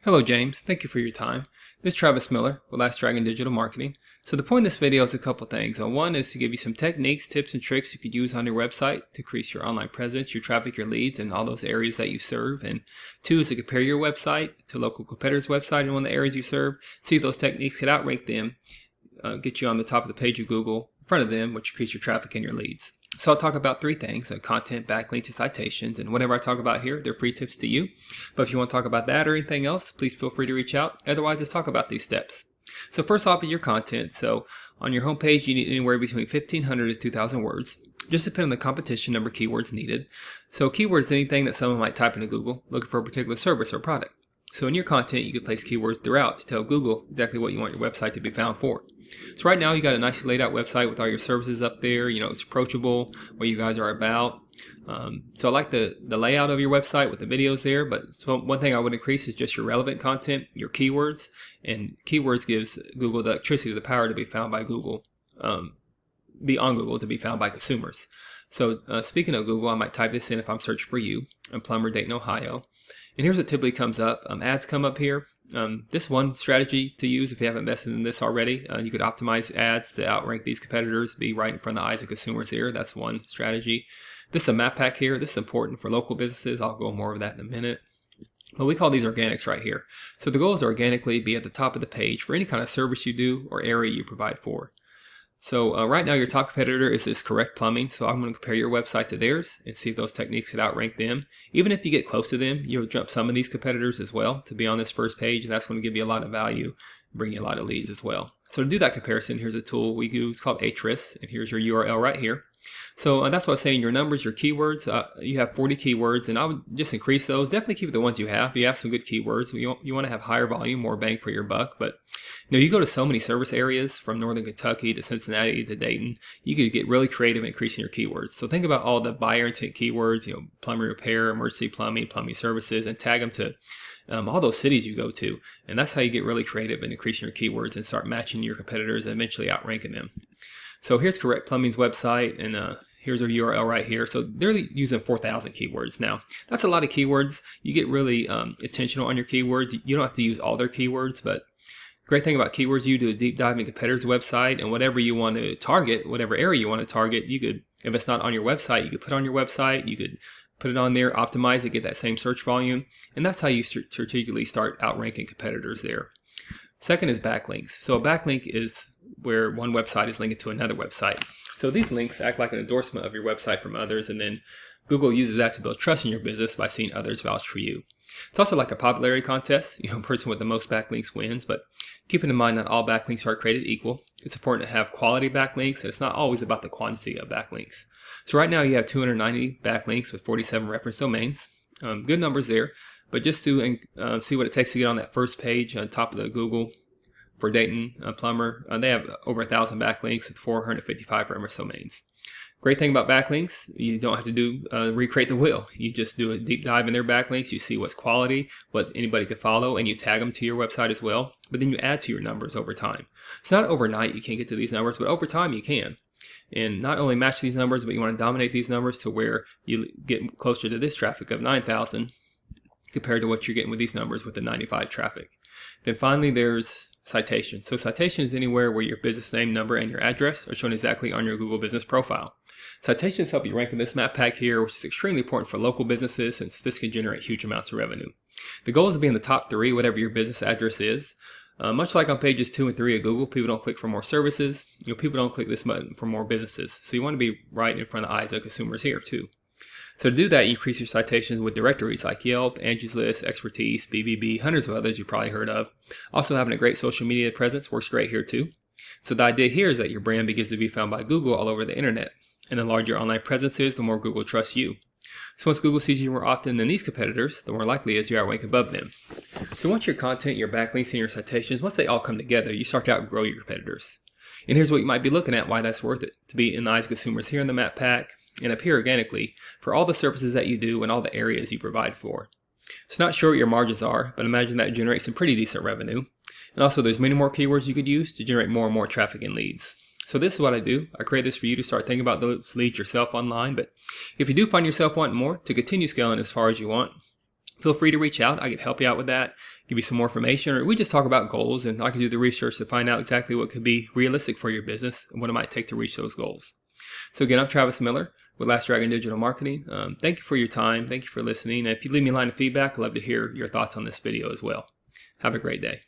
Hello James, thank you for your time. This is Travis Miller with Last Dragon Digital Marketing. So the point of this video is a couple things. One is to give you some techniques, tips, and tricks you could use on your website to increase your online presence, your traffic, your leads, and all those areas that you serve. And two is to compare your website to local competitors' website in one of the areas you serve. See if those techniques could outrank them, get you on the top of the page of Google in front of them, which increase your traffic and your leads. So I'll talk about three things: content, backlinks, and citations. And whatever I talk about here, they're free tips to you. But if you want to talk about that or anything else, please feel free to reach out. Otherwise, let's talk about these steps. So first off is your content. So on your homepage, you need anywhere between 1,500 to 2,000 words. Just depending on the competition number of keywords needed. So keywords, anything that someone might type into Google looking for a particular service or product. So in your content, you can place keywords throughout to tell Google exactly what you want your website to be found for. So right now you got a nicely laid out website with all your services up there. You know, it's approachable, what you guys are about. So I like the layout of your website with the videos there, but so one thing I would increase is just your relevant content, your keywords, and keywords gives Google the electricity, the power to be found by Google, be on Google to be found by consumers. So speaking of Google, I might type this in if I'm searching for you. I'm Plumber, Dayton, Ohio. And here's what typically comes up. Ads come up here. This is one strategy to use if you haven't invested in this already. You could optimize ads to outrank these competitors, be right in front of the eyes of consumers here. That's one strategy. This is a map pack here. This is important for local businesses. I'll go more of that in a minute. But we call these organics right here. So the goal is to organically be at the top of the page for any kind of service you do or area you provide for. So right now your top competitor is this Korrect Plumbing. So I'm going to compare your website to theirs and see if those techniques could outrank them. Even if you get close to them, you'll jump some of these competitors as well to be on this first page. And that's going to give you a lot of value and bring you a lot of leads as well. So to do that comparison, here's a tool we use called Ahrefs. And here's your URL right here. So that's what I was saying, your numbers, your keywords, you have 40 keywords, and I would just increase those. Definitely keep the ones you have. You have some good keywords. You want to have higher volume, more bang for your buck. But you go to so many service areas from Northern Kentucky to Cincinnati to Dayton, you could get really creative in increasing your keywords. So think about all the buyer intent keywords, plumbing repair, emergency plumbing, plumbing services, and tag them to all those cities you go to. And that's how you get really creative in increasing your keywords and start matching your competitors and eventually outranking them. So here's Korrect Plumbing's website, and here's our URL right here. So they're using 4,000 keywords. Now, that's a lot of keywords. You get really intentional on your keywords. You don't have to use all their keywords, but great thing about keywords, you do a deep dive in competitors' website, and whatever you want to target, whatever area you want to target, you could, if it's not on your website, you could put it on your website. You could put it on there, optimize it, get that same search volume, and that's how you strategically start outranking competitors there. Second is backlinks. So a backlink is where one website is linked to another website. So these links act like an endorsement of your website from others, and then Google uses that to build trust in your business by seeing others vouch for you. It's also like a popularity contest. Person with the most backlinks wins, but keeping in mind that all backlinks are created equal. It's important to have quality backlinks, and it's not always about the quantity of backlinks. So right now you have 290 backlinks with 47 reference domains. Good numbers there, but just to see what it takes to get on that first page on top of the Google for Dayton Plumber, they have over 1,000 backlinks with 455 reference domains. Great thing about backlinks, you don't have to recreate the wheel. You just do a deep dive in their backlinks. You see what's quality, what anybody could follow, and you tag them to your website as well. But then you add to your numbers over time. It's not overnight you can't get to these numbers, but over time you can. And not only match these numbers, but you want to dominate these numbers to where you get closer to this traffic of 9,000 compared to what you're getting with these numbers with the 95 traffic. Then finally there's citation. So citation is anywhere where your business name, number, and your address are shown exactly on your Google business profile. Citations help you rank in this map pack here, which is extremely important for local businesses since this can generate huge amounts of revenue. The goal is to be in the top 3, whatever your business address is. Much like on pages 2 and 3 of Google, people don't click for more services. People don't click this button for more businesses. So you want to be right in front of the eyes of consumers here too. So to do that, you increase your citations with directories like Yelp, Angie's List, Expertise, BBB, hundreds of others you've probably heard of. Also having a great social media presence works great here too. So the idea here is that your brand begins to be found by Google all over the internet. And the larger your online presence is, the more Google trusts you. So once Google sees you more often than these competitors, the more likely it is you outrank above them. So once your content, your backlinks, and your citations, once they all come together, you start to outgrow your competitors. And here's what you might be looking at, why that's worth it. To be in the eyes of consumers here in the map pack, and appear organically for all the services that you do and all the areas you provide for. So not sure what your margins are, but imagine that generates some pretty decent revenue. And also there's many more keywords you could use to generate more and more traffic and leads. So this is what I do. I create this for you to start thinking about those leads yourself online. But if you do find yourself wanting more to continue scaling as far as you want, feel free to reach out. I can help you out with that, give you some more information, or we just talk about goals, and I can do the research to find out exactly what could be realistic for your business and what it might take to reach those goals. So again, I'm Travis Miller with Last Dragon Digital Marketing. Thank you for your time. Thank you for listening. And if you leave me a line of feedback, I'd love to hear your thoughts on this video as well. Have a great day.